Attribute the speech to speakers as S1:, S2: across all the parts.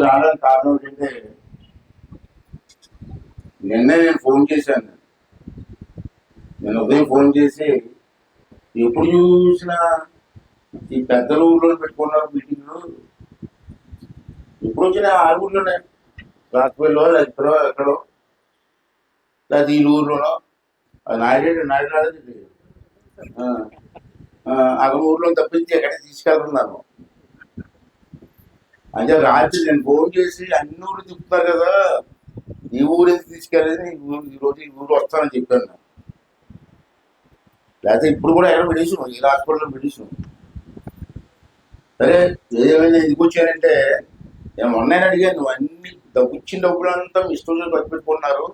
S1: రావడానికి కారణం ఏంటంటే నిన్నే నేను ఫోన్ చేశాను. నేను ఉదయం ఫోన్ చేసి ఎప్పుడు చూసినా ఈ పెద్ద ఊళ్ళో పెట్టుకున్నారు మీటింగ్లు, ఇప్పుడు వచ్చిన ఆ ఊర్లోనే రాకపోయిలో ఎక్కడో ఎక్కడో లేదా ఈ ఊర్లోనో నాయుడు రాలేదు అక్కడ ఊర్లో తప్పించి ఎక్కడికి తీసుకెళ్తున్నాను. అంటే రాత్రి నేను ఫోన్ చేసి అన్ని ఊరు తిప్పుతారు కదా, ఈ ఊరు ఎందుకు తీసుకెళ్ళేది, ఈరోజు ఈ ఊరు వస్తానని చెప్పాను. లేకపోతే ఇప్పుడు కూడా ఎక్కడ మెడిసిన్ ఈ హాస్పిటల్లో మెడిసిన్. సరే ఏమైనా ఎందుకు వచ్చానంటే నేను మొన్న అడిగాను, నువ్వు అన్ని వచ్చిన డబ్బులు అంతా మీ ఇష్టంలో ఖర్చు పెట్టుకుంటున్నారు,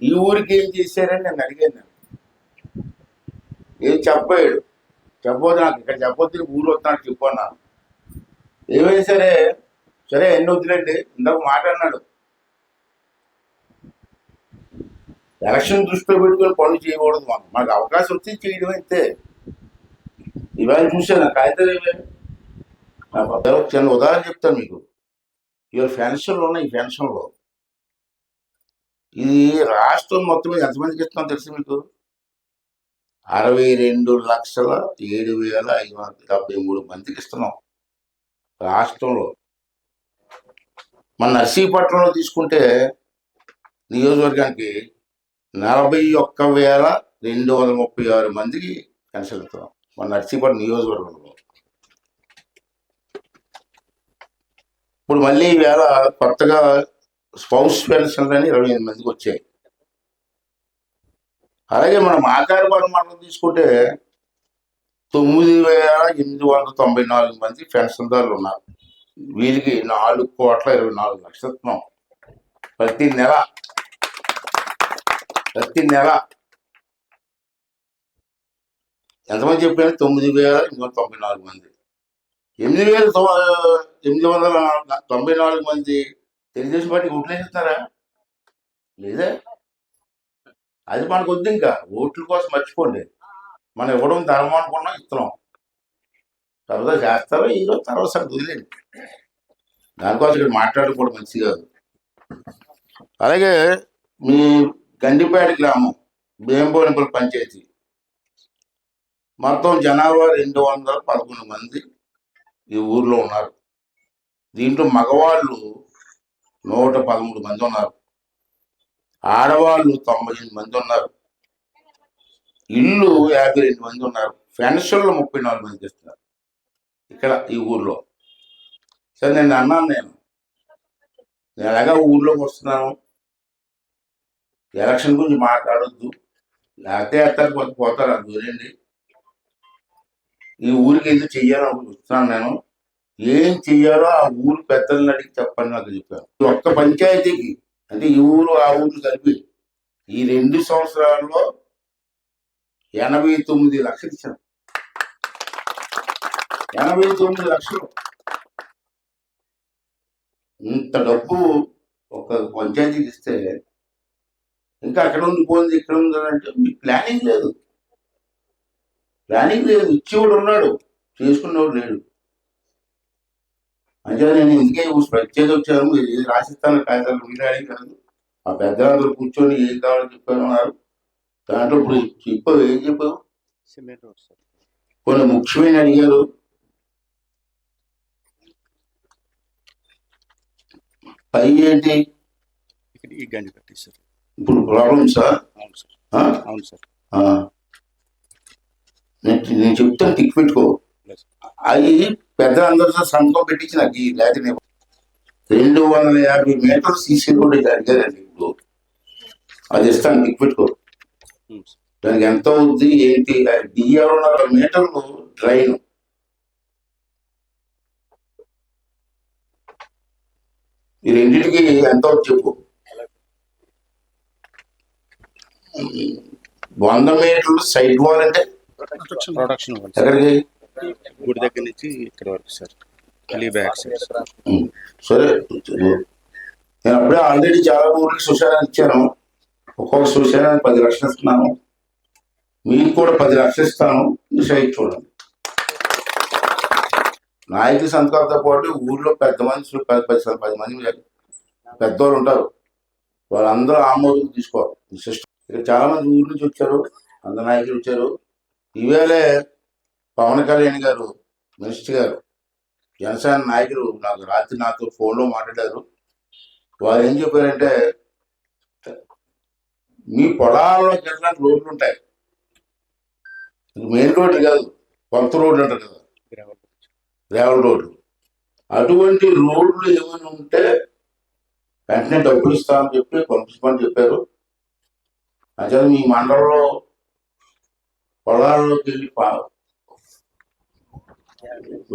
S1: ఈ ఊరికి ఏం చేశారని నేను అడిగాను. నేను ఏం చెప్పాడు, చెప్పబోదు నాకు ఇక్కడ చెప్పొద్దు, ఊరు వస్తాను చెప్పన్నాను. ఏమైనా సరే సరే ఎన్ని వద్దులండి, ఇందాక మాట్లాడినాడు ఎలక్షన్ దృష్టిలో పెట్టుకొని పనులు చేయకూడదు, మనకు అవకాశం వచ్చి చేయడం అయితే. ఇవాళ చూసాను కాగితాలు చిన్న ఉదాహరణ చెప్తాను మీకు. ఇవాళ పెన్షన్లు ఉన్నాయి. ఈ పెన్షన్లో ఇది రాష్ట్రం మొత్తం మీద ఎంతమందికి ఇస్తున్నాం తెలుసు మీకు? 62,07,573 మందికి ఇస్తున్నాం రాష్ట్రంలో. మన నర్సీపట్నంలో తీసుకుంటే నియోజకవర్గానికి 41,236 మందికి పెన్షన్ ఇస్తున్నాం మన నర్సీపట్నం నియోజకవర్గంలో. ఇప్పుడు మళ్ళీ ఈవేళ కొత్తగా స్పౌస్ పెన్షన్లు అని 28 మందికి వచ్చాయి. అలాగే మనం మాకారపాలెం మండలం తీసుకుంటే 9,894 మంది పెన్షన్దారులు ఉన్నారు. వీరికి 4,24,00,000 ఇస్తున్నాం ప్రతి నెల. ఎంతమంది చెప్పారు? 9,894 మంది. 8,994 మంది తెలుగుదేశం పార్టీకి ఓట్లు వేస్తారా? లేదా? అది మనకు వద్దు. ఇంకా ఓట్ల కోసం మర్చిపోండి. మనం ఇవ్వడం ధర్మం అనుకున్నాం, ఇస్తున్నాం. తర్వాత చేస్తారో ఈరోజు తర్వాత సార్ వదిలేండి, దానికోసం ఇక్కడ మాట్లాడుకోవడం మంచిది కాదు. అలాగే మీ గండిపేట గ్రామం భీమబోనిపల్లి పంచాయతీ మొత్తం జనాభా 211 మంది ఈ ఊర్లో ఉన్నారు. దీంట్లో మగవాళ్ళు 113 మంది ఉన్నారు, ఆడవాళ్ళు 98 మంది ఉన్నారు, ఇల్లు 52 మంది ఉన్నారు, పెన్షన్లు 34 మందికి ఇస్తున్నారు ఇక్కడ ఈ ఊర్లో. సరే నేను అన్నాను, నేను ఎలాగా ఊర్లోకి వస్తున్నాను, ఎలక్షన్ గురించి మాట్లాడొద్దు, లేకపోతే ఎత్తారు పోతారు, అది చూడండి. ఈ ఊరికి ఎందుకు చెయ్యాలని వస్తున్నాను. నేను ఏం చెయ్యాలో ఆ ఊరు పెద్దలను అడిగి చెప్పని నాకు చెప్పాను. ఒక్క పంచాయతీకి అంటే ఈ ఊరు ఆ ఊరు కలిపి ఈ 2 సంవత్సరాల్లో 89 లక్షలు ఇచ్చాను. 89 లక్షలు. ఇంత డబ్బు ఒక పంచాయతీకి ఇస్తే ఇంకా అక్కడ ఉండిపోయింది ఇక్కడ ఉంది అంటే మీకు ప్లానింగ్ లేదు. ఇచ్చేవాడు ఉన్నాడు, చేసుకునేవాడు లేడు. అంటే నేను ఇందుకే ప్రత్యేక వచ్చాను, రాసిస్తాను కాగితాలు మీరు అడిగి కాదు. ఆ పెద్దలందరూ కూర్చొని ఏం కావాలో చెప్పాను అన్నారు. దాంట్లో ఇప్పుడు చెప్పావు, ఏం చెప్పావు? కొన్ని ముఖ్యమైన అడిగారు. పై ఏంటి ఇప్పుడు ప్రాబ్లమ్సా? అవును సార్. నేను చెప్తాను, టిక్ పెట్టుకో. అవి పెద్దలందరితో సంతకం పెట్టించి నాకు ఈ లేకపోతే 250 మీటర్లు సీసీ రోడ్ అడిగారండి. ఇప్పుడు అది ఇస్తాను, టిక్ పెట్టుకో. దానికి ఎంత అవుద్ది ఏంటి? 250 మీటర్లు డ్రైన్. ఈ రెండింటికి ఎంత అవుతుంది చెప్పు? 100 మీటర్లు సైడ్ వాల్ అంటే ఎక్కడికి?
S2: గుడి దగ్గర నుంచి ఇక్కడ వరకు సార్.
S1: సరే, నేను అప్పుడే ఆల్రెడీ చాలా ఊరికి శ్మశానాలు ఇచ్చాను. ఒక్కొక్క శ్మశానానికి 10 లక్షలు ఇస్తున్నాను. మీకు కూడా 10 లక్షలు ఇస్తాను. సైట్ చూడండి. నాయకుల సంతకాలతో పాటు ఊర్లో పెద్ద మనుషులు 10 మంది పెద్దవాళ్ళు ఉంటారు. వాళ్ళందరూ ఆమోదం తీసుకోవాలి ఈ సిస్టమ్. ఇక్కడ చాలా మంది ఊరు నుంచి వచ్చారు, అందరు నాయకులు వచ్చారు. ఈవేళే పవన్ కళ్యాణ్ గారు, మినిస్టర్ గారు, జనసేన నాయకులు నాకు రాత్రి నాతో ఫోన్లో మాట్లాడారు. వారు ఏం చెప్పారంటే, మీ పొలాల్లోకి వెళ్ళడానికి రోడ్లు ఉంటాయి, మెయిన్ రోడ్లు కాదు, కొత్త రోడ్లు అంటారు కదా, గ్రావెల్ రోడ్లు. అటువంటి రోడ్లు ఏమైనా ఉంటే వెంటనే డబ్బులు ఇస్తామని చెప్పి పంపించమని చెప్పారు. అంటే మీ మండలంలో పొలాల్లోకి వెళ్ళి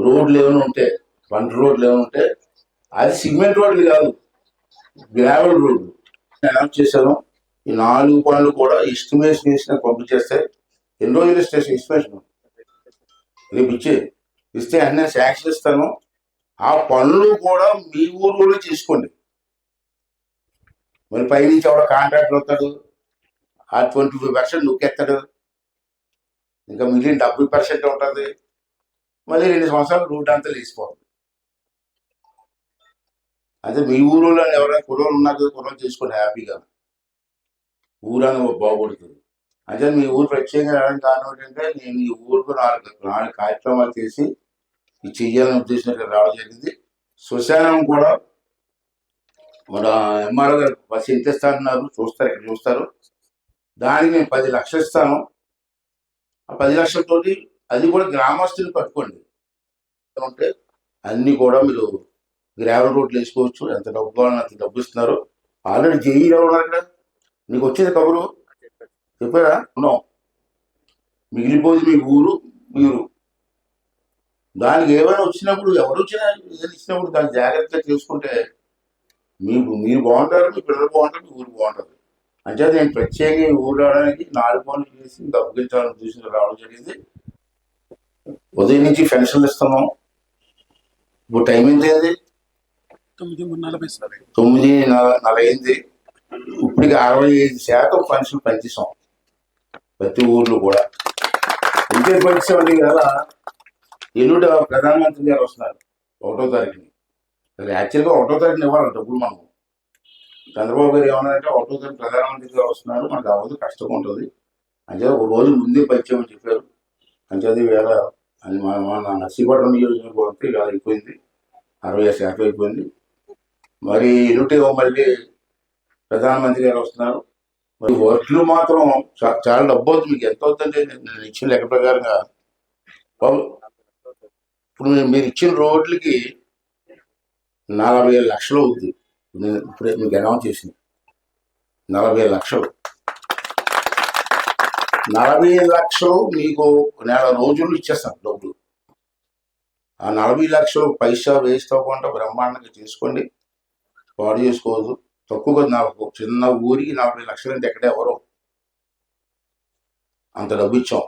S1: రోడ్లు ఏమైనా ఉంటే, పంట రోడ్లు ఏమైనా ఉంటే, అది సిమెంట్ రోడ్లు కాదు, గ్రావెల్ రోడ్లు అనౌన్స్ చేశాను. ఈ 4 పనులు కూడా ఎస్టిమేషన్ వేసిన పంపించేస్తే, ఎన్ని రోజులు ఇస్తే ఎస్టిమేషన్ రేపు ఇస్తే అన్నీ శాంక్షన్ ఇస్తాను. ఆ పనులు కూడా మీ ఊళ్ళో చేసుకోండి. మరి పైనుంచి ఎవడో కాంట్రాక్టర్ వస్తాడు, ఆ 25% నొక్కేస్తాడు, ఇంకా మిగిలిన 70% ఉంటుంది. మళ్ళీ 2 సంవత్సరాలు రూట్ అంతా లేచిపోతుంది. అదే మీ ఊళ్ళో ఎవరైనా కుర్రోళ్ళు ఉన్నారు కదా, కుర్రోళ్ళు చేసుకోండి హ్యాపీగా, ఊరని బాగుపడుతుంది. అంటే మీ ఊరు ప్రత్యేకంగా రావడానికి కారణం ఏంటంటే, నేను ఈ ఊరికి 4 కార్యక్రమాలు చేసి ఇది చెయ్యాలని ఉద్దేశం రావడం జరిగింది. శ్మశానం కూడా మన ఎంఆర్ఓ గారు బస్సు ఎంత ఇస్తారన్నారు, చూస్తారు, ఇక్కడ చూస్తారు. దానికి నేను 10 లక్షలు ఇస్తాను. ఆ 10 లక్షలతోటి అది కూడా గ్రామస్తులు కట్టుకోండి. అంటే అన్నీ కూడా మీరు గ్రావెల్ రోడ్లు వేసుకోవచ్చు. ఎంత డబ్బు కావాలని అంత డబ్బు ఇస్తున్నారు. ఆల్రెడీ జేఈలో ఉన్నారు ఇక్కడ. నీకు వచ్చేది కబురు చెప్పారా? ఉన్నాం. మిగిలిపోయింది మీ ఊరు, మీరు దానికి ఏమైనా వచ్చినప్పుడు, ఎవరు వచ్చినా ఏదైనా ఇచ్చినప్పుడు దాన్ని జాగ్రత్తగా చేసుకుంటే మీరు బాగుంటారు, మీ పిల్లలు బాగుంటారు, మీ ఊరు బాగుంటుంది. అంటే నేను ప్రత్యేకంగా ఈ ఊరు రావడానికి 4 పనులు చేసి అప్పగించాలని ఉద్దేశంతో రావడం జరిగింది. ఉదయం నుంచి పెన్షన్లు ఇస్తున్నాం. ఇప్పుడు టైం ఏంటి? 9:40 అయింది. ఇప్పటికి 65% పెన్షన్ పెంచేసాం ప్రతి ఊర్లో కూడా. ఇంకే పెంచామండి కదా. ఎల్లుండి ప్రధానమంత్రి గారు వస్తున్నారు 1వ తారీఖుని. యాక్చువల్గా 1వ తారీఖున ఇవ్వాలి డబ్బులు. మనం చంద్రబాబు గారు ఏమన్నారంటే 1వ తారీఖు ప్రధానమంత్రి గారు వస్తున్నారు, మనకు అవ్వదు, కష్టంగా ఉంటుంది. అంటే ఒక రోజు ముందే పంచామని చెప్పారు. అంచేది వేళ అది మన నర్సీపట్నం నియోజకవర్గం వస్తే ఇలా అయిపోయింది, 60% అయిపోయింది. మరి ఎల్లుండి మళ్ళీ ప్రధానమంత్రి గారు వస్తున్నారు. మరి వర్క్లు మాత్రం చాలా డబ్బు అవుతుంది. మీకు ఎంత అవుతుందంటే నేను ఇచ్చిన లెక్క ప్రకారంగా ఇప్పుడు మీరు ఇచ్చిన రోడ్లకి 40 లక్షలు అవుతుంది. నేను ఇప్పుడే మీకు అనౌన్స్ చేసింది 40 లక్షలు. 40 లక్షలు మీకు నెల రోజులు ఇచ్చేస్తాను డబ్బులు. ఆ 40 లక్షలు పైసా వేస్ట్ అవ్వకుండా బ్రహ్మాండంగా చేసుకోండి, పాడు చేసుకోవద్దు. తక్కువగా నాకు చిన్న ఊరికి 40 లక్షలు అంటే ఎక్కడే ఎవరు అంత డబ్బు ఇచ్చాం.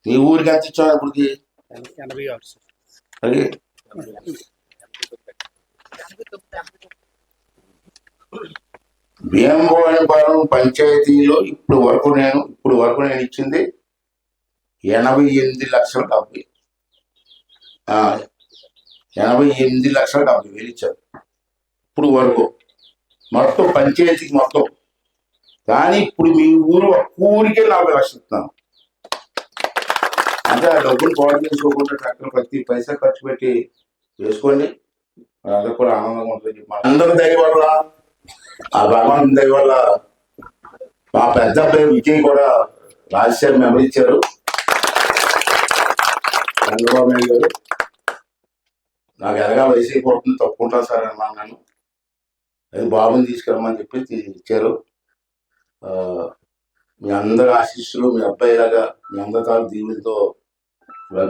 S1: మీ ఊరికి ఎంత ఇచ్చాం ఇప్పటికి?
S3: 86.
S1: అది భీమవరం పంచాయతీలో ఇప్పుడు వరకు నేను ఇచ్చింది 88,70,000. 88,70,000 ఇచ్చారు ఇప్పుడు వరకు మొత్తం పంచాయతీకి మొత్తం. కానీ ఇప్పుడు మీ ఊరికే 40 లక్షలు ఇస్తున్నాను. అంటే ఆ డబ్బులు పాడు చేసుకోకుండా చక్కగా ప్రతి పైసా ఖర్చు పెట్టి వేసుకోండి. అందరూ కూడా ఆనందంగా ఉంటుంది. అందరి దయ వల్ల, ఆ భగవాన్ దయ వల్ల మా పెద్ద అబ్బాయి విజయ్ కూడా రాజశేఖర్ మెంబర్ ఇచ్చారు. చంద్రబాబు నాయుడు గారు నాకు ఎలాగా వయసు అయిపోతుంది, తప్పుకుంటాను సార్ అన్నాను. నేను అది బాబుని తీసుకురమ్మని చెప్పి ఇచ్చారు. మీ అందరి ఆశీస్సులు, మీ అబ్బాయి లాగా మీ అందరి తాలూ దీవులతో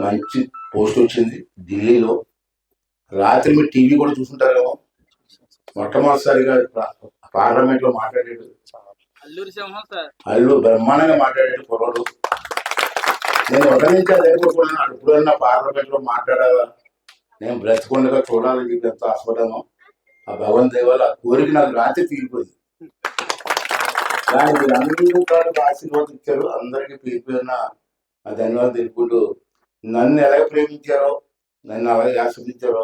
S1: మంచి పోస్ట్ వచ్చింది ఢిల్లీలో. రాత్రి మీరు టీవీ కూడా చూసుంటారేమో. మొట్టమొదటిసారిగా పార్లమెంట్ లో మాట్లాడాడు, అల్లు బ్రహ్మాండంగా మాట్లాడాడు కుర్రాడు. నేను ఒకరి నుంచి లేకపోతున్నాను, ఎప్పుడైనా పార్లమెంట్ లో మాట్లాడాలా, నేను బ్రతికొండగా చూడాలని చెప్పి ఎంతో ఆశపడ్డాను. ఆ భగవంతు దేవాల కోరిక నాకు రాత్రి తీరిపోయింది. కానీ మీరు అందరూ ఆశీర్వాదం ఇచ్చారు. అందరికీ పేరు పేరున ధన్యవాదాలు తెలుపుకుంటూ, నన్ను ఎలా ప్రేమించారో నన్ను అలాగే ఆశీర్వదించారో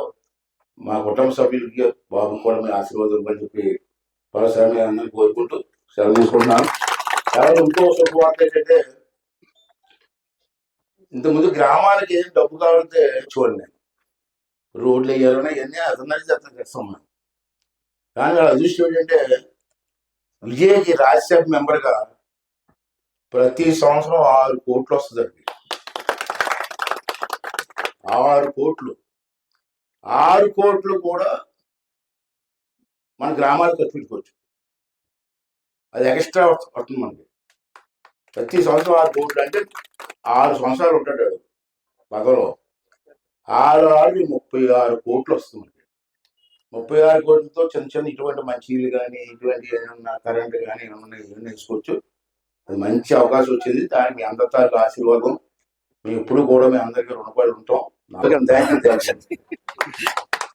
S1: మా కుటుంబ సభ్యులకి బాబు కూడా మీ ఆశీర్వాదం అని చెప్పి పరస్పరం అందరినీ కోరుకుంటూ సెలవు తీసుకుంటున్నాను. అలాగే ఇంకో శుభవార్త ఏంటంటే ఇంతకుముందు గ్రామాలకి ఏం డబ్బు కావాలంటే చూడండి, రోడ్లు వేయాలన్నా ఇవన్నీ అతను చేస్తాం మనం. కానీ వాళ్ళ అదృష్టం ఏంటంటే విజయ్కి రాజ్యసభ మెంబర్గా ప్రతి సంవత్సరం 6 కోట్లు వస్తుందండి. 6 కోట్లు 6 కోట్లు కూడా మన గ్రామాలకు ఖర్చు పెట్టుకోవచ్చు. అది ఎక్స్ట్రా వస్తుంది మనకి. ప్రతి సంవత్సరం 6 కోట్లు అంటే 6 సంవత్సరాలు ఉంటాడు పదవిలో. 6 36 కోట్లు వస్తుంది. 36 కోట్లతో చిన్న చిన్న ఇటువంటి మంచినీళ్ళు కానీ ఇటువంటి ఏమన్నా కరెంట్ కానీ ఏమన్నా ఇవన్నీ వేసుకోవచ్చు. అది మంచి అవకాశం వచ్చింది. దానికి మీ అందరితో ఆశీర్వాదం. మేము ఎప్పుడు కూడా మేము అందరికీ రుణపడి ఉంటాం. Thank you.